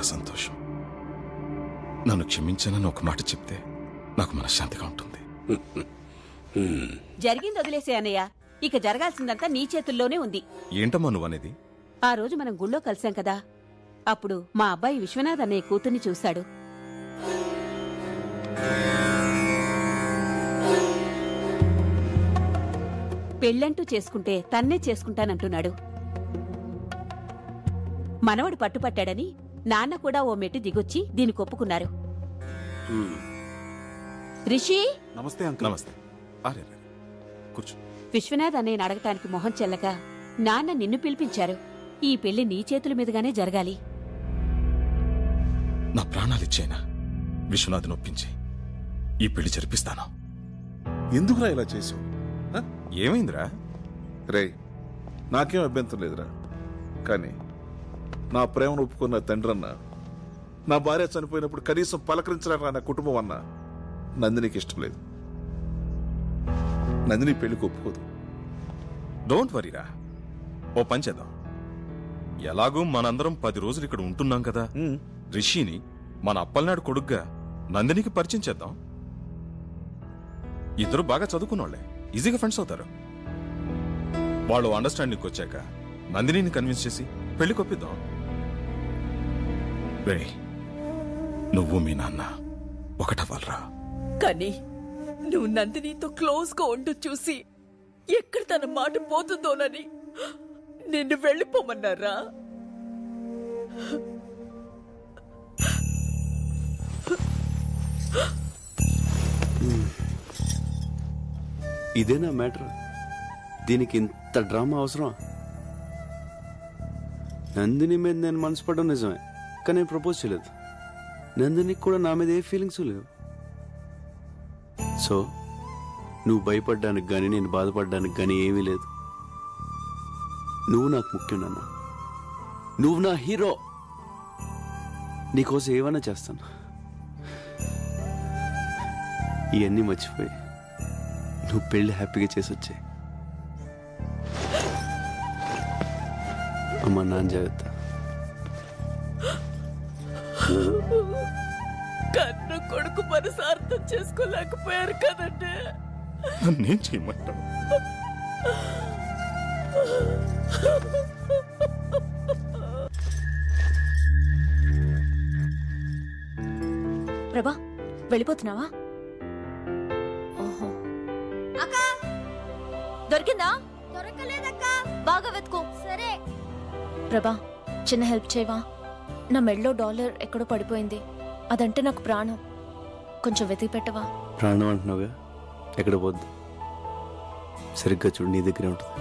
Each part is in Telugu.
చాలా సంతోషం. నన్ను క్షమించానని ఒక మాట చెప్తే నాకు మనశ్శాంతిగా ఉంటుంది. జరిగింది వదిలేసే అన్నయ్య. ఇక జరగాల్సిందంతా నీ చేతుల్లోనే ఉంది. ఏంటమ్మా నువ్వనేది? ఆ రోజు మనం గుళ్ళో కలిసాం కదా, అప్పుడు మా అబ్బాయి విశ్వనాథ్ అన్నయ్య కూతుర్ని చూశాడు. పెళ్ళంటూ చేసుకుంటే తన్నే చేసుకుంటానంటున్నాడు. మనవడు పట్టుపట్టాడని నాన్న కూడా ఓ మెట్టు దిగొచ్చి దీనికి ఒప్పుకున్నారు. రిషి, నమస్తే అంకుల్. నమస్తే. కూర్చో. విశ్వనాథ్ అన్నయ్యని అడగటానికి మొహం చెల్లక నాన్న నిన్ను పిలిపించారు. ఈ పెళ్లి నీ చేతుల మీదుగానే జరగాలి. నా ప్రాణాలిచ్చేనా విశ్వనాథ్ని ఒప్పించి ఈ పెళ్లి జరిపిస్తాను. ఎందుకురా ఇలా చేసావు? ఏమైందిరా? రే, నాకేం అభ్యంతరం లేదురా, కానీ నా ప్రేమను ఒప్పుకున్న తండ్రన్న, నా భార్య చనిపోయినప్పుడు కనీసం పలకరించలేక నా కుటుంబం అన్న నందినికి ఇష్టం లేదు. నందిని పెళ్లికి ఒప్పుకోదు. డోంట్ వరీరా, ఓ పని చేద్దాం. ఎలాగూ మనందరం 10 రోజులు ఇక్కడ ఉంటున్నాం కదా, రిషిని మన అప్పలనాడు కొడుగ్గా నందినికి పరిచయం చేద్దాం. ఇద్దరు బాగా చదువుకున్నోళ్లే, ఈజీగా ఫ్రెండ్స్ అవుతారు. వాళ్ళు అండర్స్టాండింగ్కి వచ్చాక నందినిని కన్విన్స్ చేసి పెళ్లి కొప్పిద్దాం. రే, నువ్వు మీ నాన్న ఒకటవ్వాలరా. కానీ నువ్వు నందినితో క్లోజ్ గా ఉంటూ చూసి ఎక్కడ తన మాట పోతుందోనని నిన్ను వెళ్ళిపోమన్నారా? ఇదేనా మ్యాటర్? దీనికి ఇంత డ్రామా అవసరం? నందిని మీద నేను మనసు పడడం నిజమే, కానీ నేను ప్రపోజ్ చేయలేదు. నందినికి కూడా నా మీద ఏ ఫీలింగ్స్ లేవు. సో నువ్వు భయపడ్డానికి కానీ నేను బాధపడ్డానికి కానీ ఏమీ లేదు. నువ్వు నాకు ముఖ్యం నాన్న, నువ్వు నా హీరో. నీకోసం ఏమైనా చేస్తాను. ఇవన్నీ మర్చిపోయి నువ్వు పెళ్లి హ్యాపీగా చేసి వచ్చాయి. అమ్మా, నాన్న జాగ్రత్త. కన్ను కొడుకు మనసు అర్థం చేసుకోలేకపోయారు కదండి. నన్నేం చేయమంటావు? ప్రభా, వెళ్ళిపోతున్నావా? ఓహో, అక్కా దొరికిందా? దొరకలేదక్కా, బాగా వెతుకో. సరే ప్రభా, చిన్న హెల్ప్ చేయవా? నా మెడలో $1 ఎక్కడో పడిపోయింది. అదంటే నాకు ప్రాణం. కొంచెం వెతికి పెట్టవా? ప్రాణం అంటున్నావుగా, ఎక్కడ పోద్దు. సరిగ్గా చూడు, నీ దగ్గరే ఉంటుంది.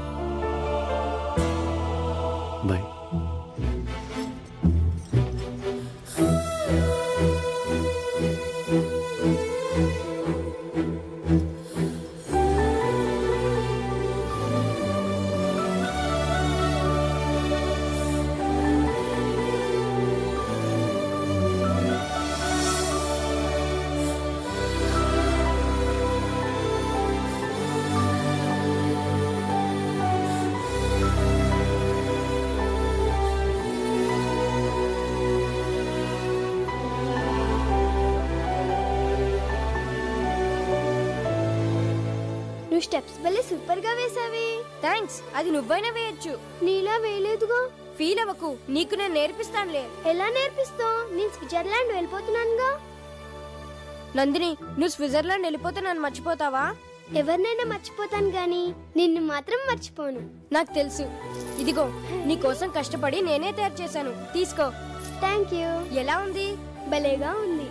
బాయ్. స్టెప్స్ భలే సూపర్ గా వేసావి. థ్యాంక్స్. అది నువ్వైనా వేయొచ్చు, నీలా వేయలేదుగా. ఫీల్ అవ్వకు, నీకు నేను నేర్పిస్తానులే. ఎలా నేర్పిస్తావు? నేను స్విట్జర్లాండ్ వెళ్ళిపోతున్నానుగా. నందిని, నువ్వు స్విట్జర్లాండ్ వెళ్ళిపోతే నన్ను మర్చిపోతావా? ఎవరినైనా మర్చిపోతాను గాని నిన్ను మాత్రం మర్చిపోను. నాకు తెలుసు. ఇదిగో, నీ కోసం కష్టపడి నేనే తయారు చేశాను, తీసుకో. Thank you. ఎలా ఉంది? భలేగా ఉంది.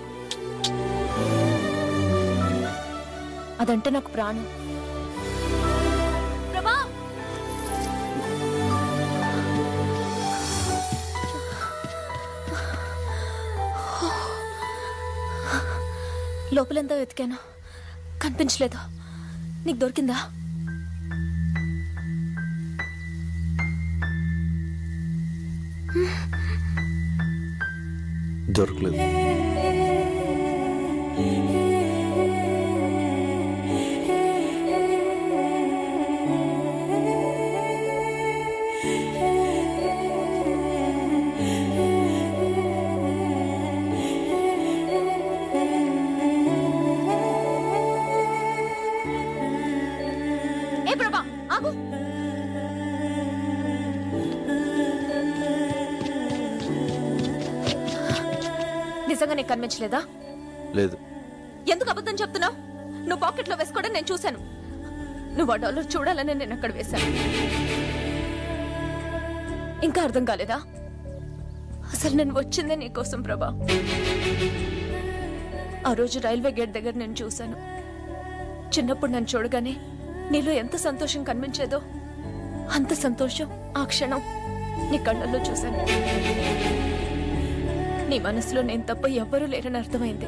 అదంటే నాకు ప్రాణం. ప్రభా, లోపలంతా వెతికాను, కనిపించలేదు. నీకు దొరికిందా? దొరకలేదు. నిజంగా నీకు కనిపించలేదా? లేదు. ఎందుకు అబద్ధం చెప్తున్నావు? నువ్వు పాకెట్లో వేసుకోవడం నేను చూశాను. నువ్వు ఆ డాలర్ చూడాలని నేను అక్కడ వేశాను. ఇంకా అర్థం కాలేదా? అసలు నేను వచ్చిందే నీకోసం ప్రభా. ఆ రోజు రైల్వే గేట్ దగ్గర నేను చూశాను. చిన్నప్పుడు నన్ను చూడగానే నీలో ఎంత సంతోషం కనిపించేదో అంత సంతోషం ఆ క్షణం నీ కళ్ళల్లో చూశాను. నీ మనసులో నేను తప్ప ఎవ్వరూ లేరని అర్థమైంది.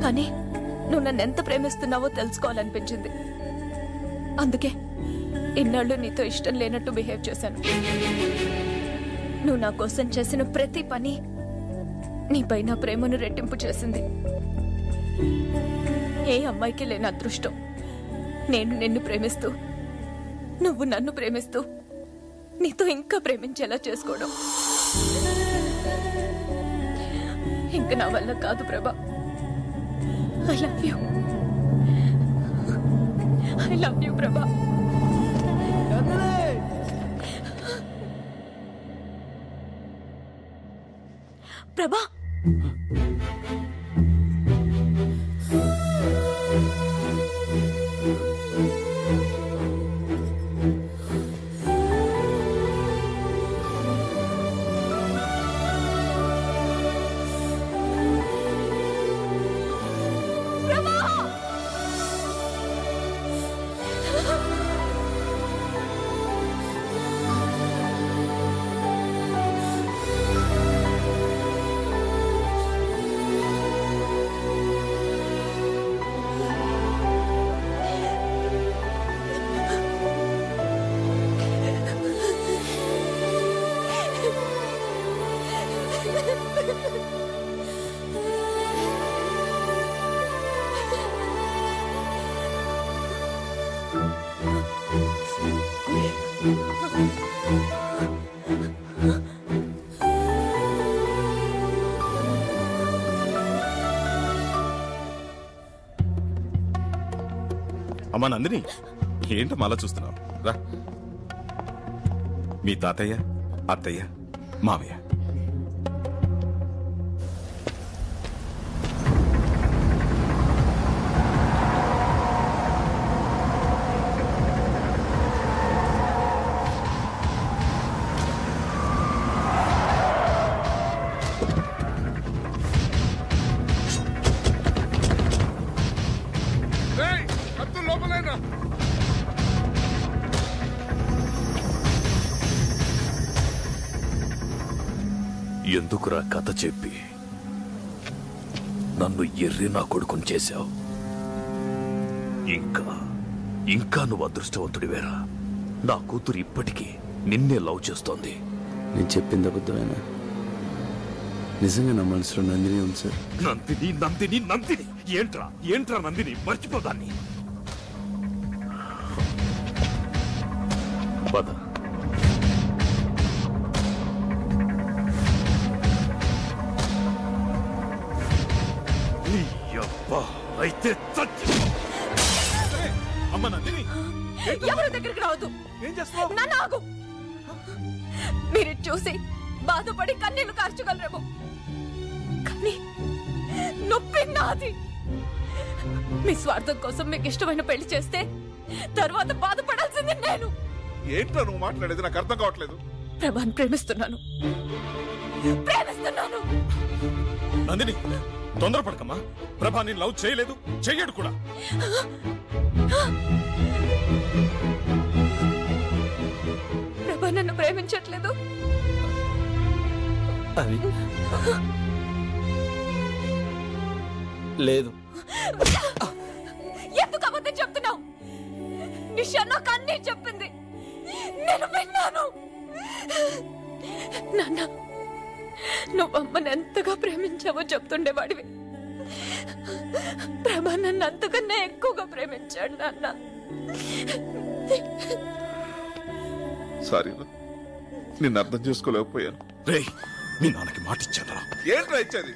కానీ నువ్వు నన్ను ఎంత ప్రేమిస్తున్నావో తెలుసుకోవాలనిపించింది. అందుకే ఇన్నాళ్ళు నీతో ఇష్టం లేనట్టు బిహేవ్ చేశాను. నువ్వు నా కోసం చేసిన ప్రతి పని నీపై నా ప్రేమను రెట్టింపు చేసింది. ఏ అమ్మాయికి లేని అదృష్టం నేను నిన్ను ప్రేమిస్తూ నువ్వు నన్ను ప్రేమిస్తూ నీతో ఇంకా ప్రేమించేలా చేసుకోవడం. ఇంక నా వల్ల కాదు ప్రభా. I love you. I love you ప్రభా. ప్రభా, అమ్మా నందిని, ఏంటమ్మా అలా చూస్తున్నావు? రా. మీ తాతయ్య, అత్తయ్య, మావయ్య. ఎందుకురా కథ చెప్పి నన్ను ఎర్రి నా కొడుకుని చేశావు? ఇంకా నువ్వు అదృష్టవంతుడివేరా. నా కూతురు ఇప్పటికీ నిన్నే లవ్ చేస్తోంది. నేను చెప్పింది అబద్ధమేనా? నిజంగా నా మనసులో నందిని ఉంది సార్. నందిని నందిని నందిని ఏంట్రా నందిని? మర్చిపోదాన్ని. పద. అయితే అమ్మ నందిని, ఎవరి దగ్గరికి రావద్దు. నన్ను ఆగు. మీరు చూసి బాధపడి కన్నీళ్లు కార్చగలరేమో, కానీ నొప్పి నాది. మీ స్వార్థం కోసం మీకు ఇష్టమైన పెళ్లి చేస్తే తర్వాత బాధపడాల్సింది నేను. ఏంటో నువ్వు మాట్లాడేది నాకు అర్థం కావట్లేదు. ప్రభాని ప్రేమిస్తున్నాను. నందిని తొందరపడకమ్మా. ప్రభా నేను లవ్ చేయలేదు, చెయ్యడు కూడా. ప్రభా నన్ను ప్రేమించట్లేదు. అది లేదు. ఎందుకు అబద్ధం చెప్తున్నావు? నిషా నాకు అన్నీ చెప్పింది, నేను విన్నాను. నాన్న, నువ్వు అమ్మని ఎంతగా ప్రేమించావో చెప్తుండేవాడివి. ప్రభా నన్ను అంతకన్నా ఎక్కువగా ప్రేమించాడు నాన్న. సారీ, నిన్ను అర్థం చేసుకోలేకపోయాను. రేయ్, మీ నాన్నకి మాట ఇచ్చాను. ఏంట్రా ఇచ్చేది?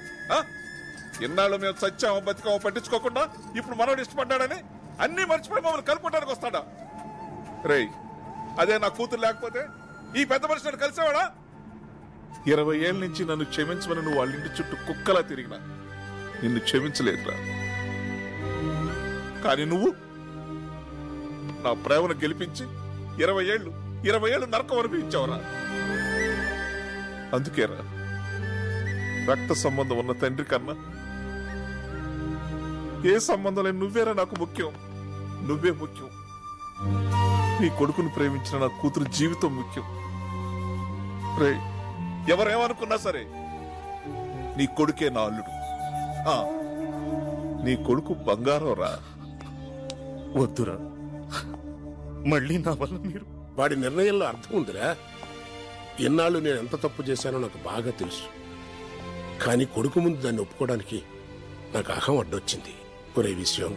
ఇన్నాళ్ళు మేము సత్యామో బతికామో పట్టించుకోకుండా ఇప్పుడు మనోడు ఇష్టపడ్డాడని అన్ని మర్చిపోయి మమ్మల్ని కలుపుకోవడానికి వస్తాడా? రేయ్, అదే నా కూతురు లేకపోతే ఈ పెద్ద మనిషిని కలిసేవాడా? 20 ఏళ్ళ నుంచి నన్ను క్షమించమని నువ్వు వాళ్ళ ఇంటి చుట్టూ కుక్కలా తిరిగినా నిన్ను క్షమించలేదురా. కానీ నువ్వు నా ప్రేమను గెలిపించి 20 ఏళ్ళు నరకం అనిపించావురా. అందుకేరా రక్త సంబంధం ఉన్న తండ్రి కన్నా ఏ సంబంధం లేని నువ్వేరా నాకు ముఖ్యం. నువ్వే ముఖ్యం. నీ కొడుకును ప్రేమించిన నా కూతురు జీవితం ముఖ్యం. రే, ఎవరేమనుకున్నా సరే నీ కొడుకే నా అల్లుడు. నీ కొడుకు బంగారం రా. వద్దురా, మళ్ళీ నా వల్ల మీరు. వాడి నిర్ణయంలో అర్థం ఉందిరా. ఎన్నాళ్ళు నేను ఎంత తప్పు చేశానో నాకు బాగా తెలుసు. కానీ కొడుకు ముందు దాన్ని ఒప్పుకోవడానికి నాకు అహం అడ్డొచ్చింది. ఒరే విషయం,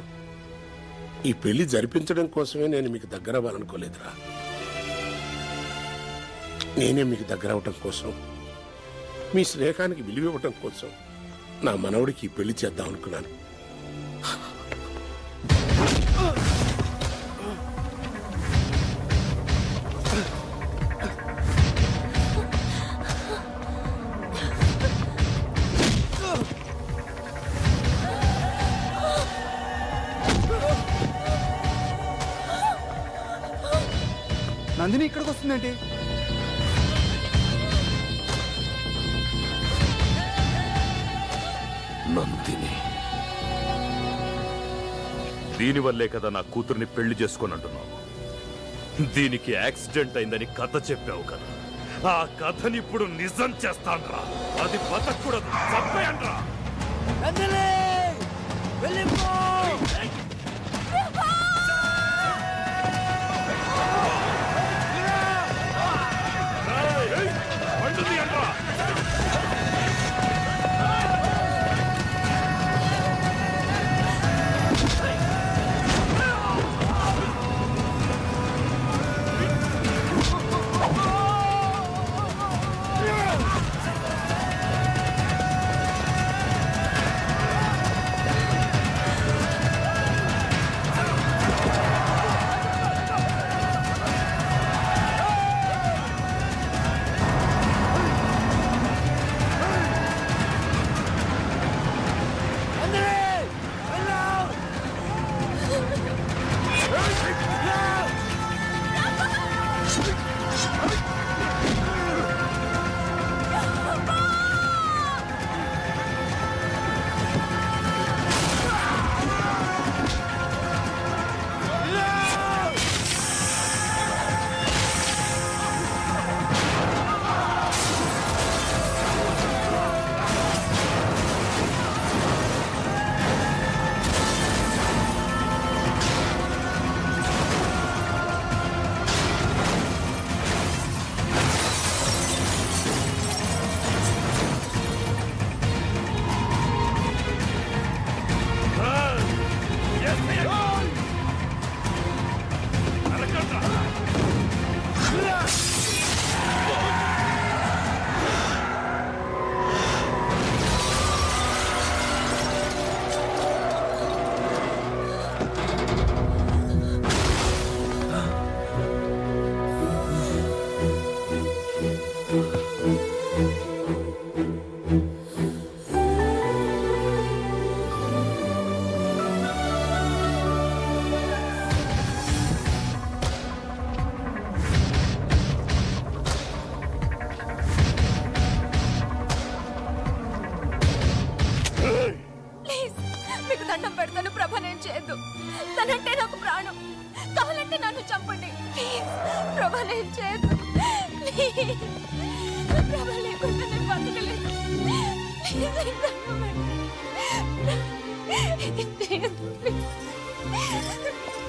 ఈ పెళ్లి జరిపించడం కోసమే నేను మీకు దగ్గర అవ్వాలనుకోలేదురా. నేనే మీకు దగ్గర అవటం కోసం, మీ స్నేహానికి విలువివ్వటం కోసం నా మనవడికి ఈ పెళ్లి చేద్దాం అనుకున్నాను. నందిని ఇక్కడికి వస్తుందేంటి? నందిని, దీనివల్లే కదా నా కూతుర్ని పెళ్లి చేసుకుని అంటున్నావు. దీనికి యాక్సిడెంట్ అయిందని కథ చెప్పావు కదా, ఆ కథని ఇప్పుడు నిజం చేస్తాన్రా. అది బతకూడదు, చంపేయండ్రా.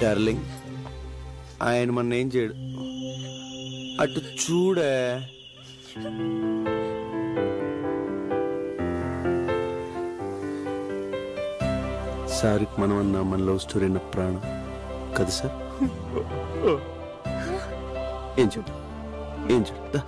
డార్లింగ్, ఆయన మన ఏం చేయడు. అటు చూడే. సార్కి మనం అన్నా మన లవ్ స్టోరీ అన్న ప్రాణం కదా సార్? ఏం చెప్పు, ఏం చెప్పు.